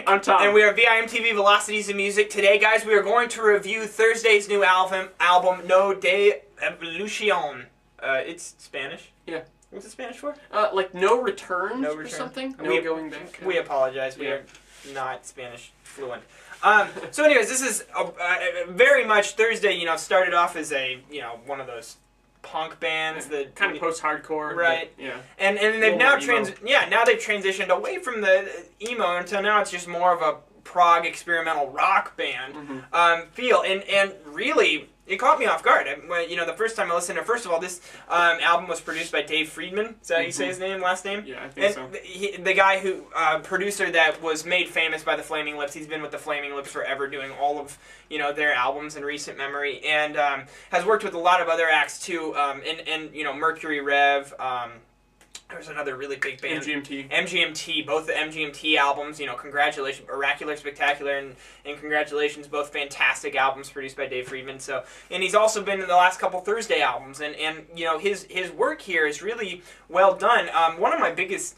I'm Tom. And we are VIMTV Velocities of Music. Today, guys, we are going to review Thursday's new album No Devolucion. It's Spanish. Yeah. What's it Spanish for? Like no return No or return. something? No going back. We apologize. We Yeah. are not Spanish fluent. So anyways, this is very much Thursday, started off as a, one of those punk bands that kind of post-hardcore, right? But, yeah, and they've now now they've transitioned away from the emo until now it's just more of a prog experimental rock band feel, and really it caught me off guard. The first time I listened to, first of all, this album was produced by Dave Friedman. Is that how you say his last name? Yeah, I think so. The guy who, producer that was made famous by the Flaming Lips. He's been with the Flaming Lips forever, doing all of, their albums in recent memory, and has worked with a lot of other acts too, and Mercury Rev, there's another really big band. MGMT, both the MGMT albums, congratulations, Oracular, Spectacular, and congratulations, both fantastic albums produced by Dave Friedman. So, and he's also been in the last couple Thursday albums, and his work here is really well done. One of my biggest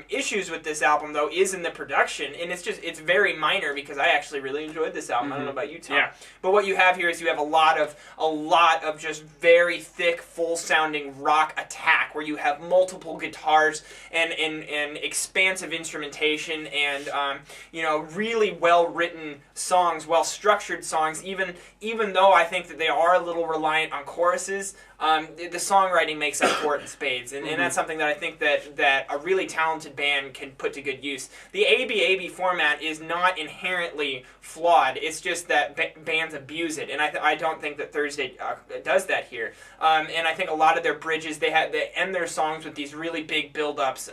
issues with this album, though, is in the production, and it's very minor because I actually really enjoyed this album. I don't know about you, Tom. Yeah. But what you have here is you have a lot of just very thick, full-sounding rock attack, where you have multiple guitars and expansive instrumentation and really well-written songs, well-structured songs. Even though I think that they are a little reliant on choruses, the songwriting makes up for it in spades, and that's something that I think that a really talented band can put to good use. The ABAB format is not inherently flawed. It's just that bands abuse it, and I don't think that Thursday does that here. And I think a lot of their bridges, they end their songs with these really big build-ups,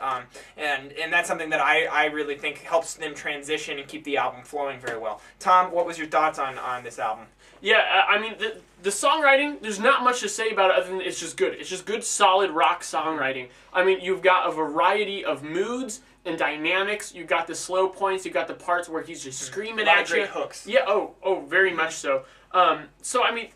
and that's something that I really think helps them transition and keep the album flowing very well. Tom, what was your thoughts on this album? Yeah, I mean, the songwriting, there's not much to say about it other than it's just good. It's just good, solid rock songwriting. I mean, you've got a variety of moods and dynamics. You've got the slow points. You've got the parts where he's just screaming at you. Great hooks. Yeah, very much so. So, I mean,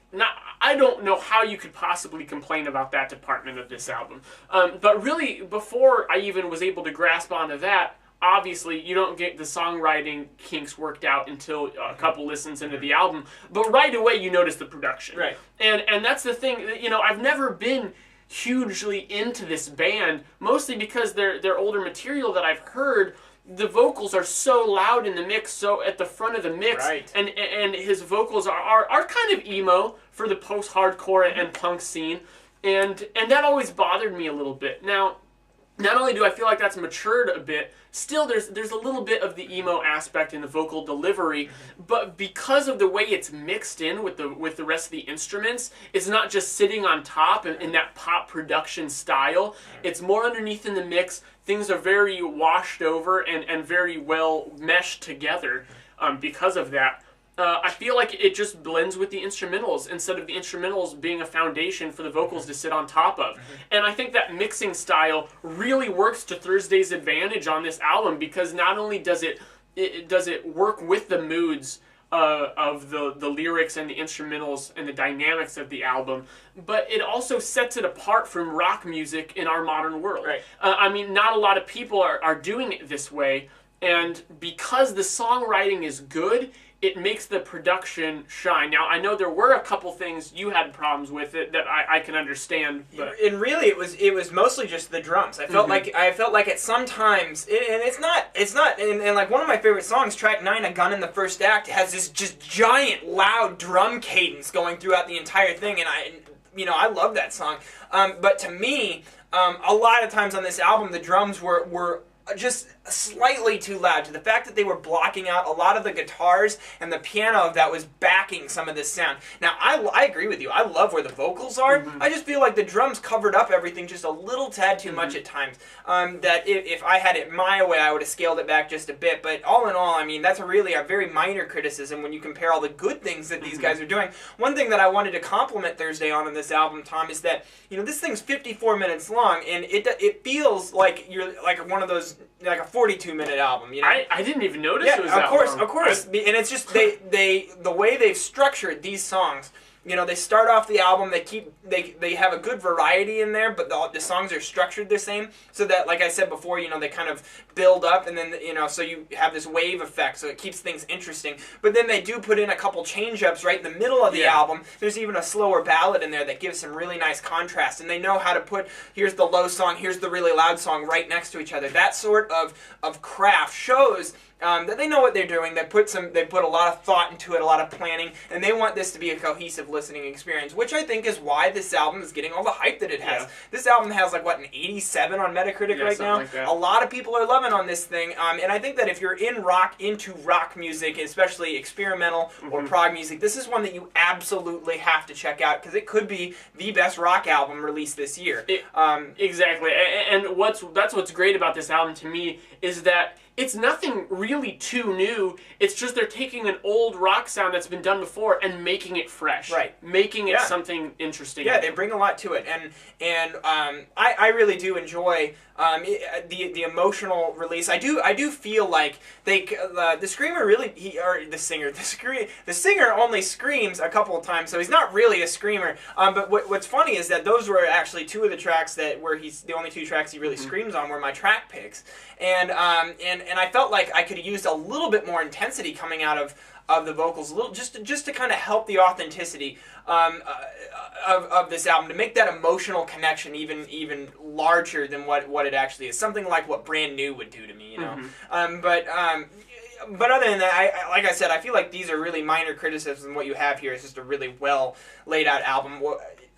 I don't know how you could possibly complain about that department of this album. But really, before I even was able to grasp onto that, obviously, you don't get the songwriting kinks worked out until a couple listens into the album, but right away you notice the production. Right. And that's the thing, I've never been hugely into this band, mostly because their older material that I've heard, the vocals are so loud in the mix, so at the front of the mix, right. and his vocals are kind of emo for the post-hardcore and punk scene, and that always bothered me a little bit. Now, not only do I feel like that's matured a bit, still there's a little bit of the emo aspect in the vocal delivery, but because of the way it's mixed in with the rest of the instruments, it's not just sitting on top in that pop production style. It's more underneath in the mix. Things are very washed over and very well meshed together because of that. I feel like it just blends with the instrumentals instead of the instrumentals being a foundation for the vocals to sit on top of. And I think that mixing style really works to Thursday's advantage on this album, because not only does it work with the moods of the lyrics and the instrumentals and the dynamics of the album, but it also sets it apart from rock music in our modern world. Right. I mean, not a lot of people are doing it this way, and because the songwriting is good, it makes the production shine. Now, I know there were a couple things you had problems with it that I can understand, but and really it was mostly just the drums. I felt like at some times, and it's not, and like one of my favorite songs, track 9, A Gun in the First Act, has this just giant loud drum cadence going throughout the entire thing, and I love that song. But to me, a lot of times on this album, the drums were just slightly too loud, to the fact that they were blocking out a lot of the guitars and the piano that was backing some of this sound. Now, I agree with you. I love where the vocals are. I just feel like the drums covered up everything just a little tad too much at times. That if I had it my way, I would have scaled it back just a bit. But all in all, I mean, that's really a very minor criticism when you compare all the good things that these guys are doing. One thing that I wanted to compliment Thursday on this album, Tom, is that, this thing's 54 minutes long, and it feels like you're like one of those, like a 42-minute album. I didn't even notice it was that long. Of course. And it's just the way they've structured these songs they start off the album, they have a good variety in there, but the songs are structured the same, so that, like I said before, they kind of build up, and then, so you have this wave effect, so it keeps things interesting. But then they do put in a couple change-ups right in the middle of the album. There's even a slower ballad in there that gives some really nice contrast, and they know how to put, here's the low song, here's the really loud song right next to each other. That sort of craft shows that they know what they're doing. They put a lot of thought into it, a lot of planning, and they want this to be a cohesive listening experience, which I think is why this album is getting all the hype that it has. Yeah. This album has an 87 on Metacritic right now. Like a lot of people are loving on this thing, and I think that if you're into rock music, especially experimental or prog music, this is one that you absolutely have to check out, because it could be the best rock album released this year. Exactly, and that's what's great about this album to me is that it's nothing really too new. It's just they're taking an old rock sound that's been done before and making it fresh. Right. Making it something interesting. Yeah, they bring a lot to it. And I really do enjoy the emotional release. I do feel like the screamer really the singer only screams a couple of times, so he's not really a screamer. But what's funny is that those were actually two of the tracks where he's the only two tracks he really screams on were my track picks. And I felt like I could have used a little bit more intensity coming out of the vocals, a little just to kind of help the authenticity of this album, to make that emotional connection even larger than what it actually is. Something like what Brand New would do to me, But other than that, like I said, I feel like these are really minor criticisms, and what you have here is just a really well laid out album.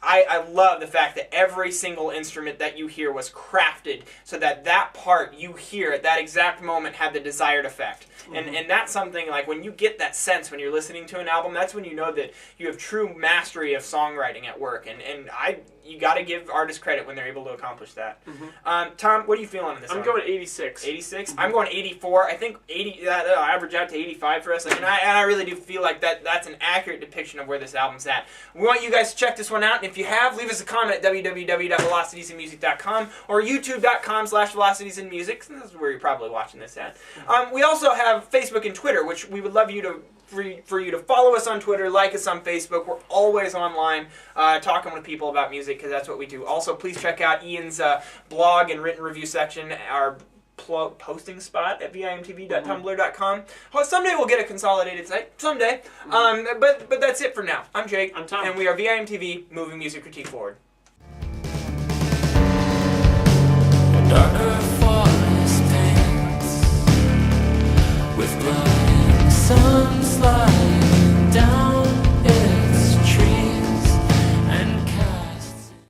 I love the fact that every single instrument that you hear was crafted so that part you hear at that exact moment had the desired effect. And that's something, like, when you get that sense when you're listening to an album, that's when you know that you have true mastery of songwriting at work. And you got to give artists credit when they're able to accomplish that. Tom, what are you feeling on this? I'm going 86. 86? I'm going 84. I think 80. That'll average out to 85 for us. And I really do feel like that's an accurate depiction of where this album's at. We want you guys to check this one out. And if you have, leave us a comment at www.velocitiesandmusic.com or youtube.com/velocitiesandmusic. This is where you're probably watching this at. We also have Facebook and Twitter, which we would love for you to follow us on Twitter, like us on Facebook. We're always online talking with people about music, because that's what we do. Also, please check out Ian's blog and written review section, our posting spot at vimtv.tumblr.com. Well, someday we'll get a consolidated site. Someday. But that's it for now. I'm Jake. I'm Tom. And we are VIMTV, moving music critique forward. Darker forest paints with blood in the sun.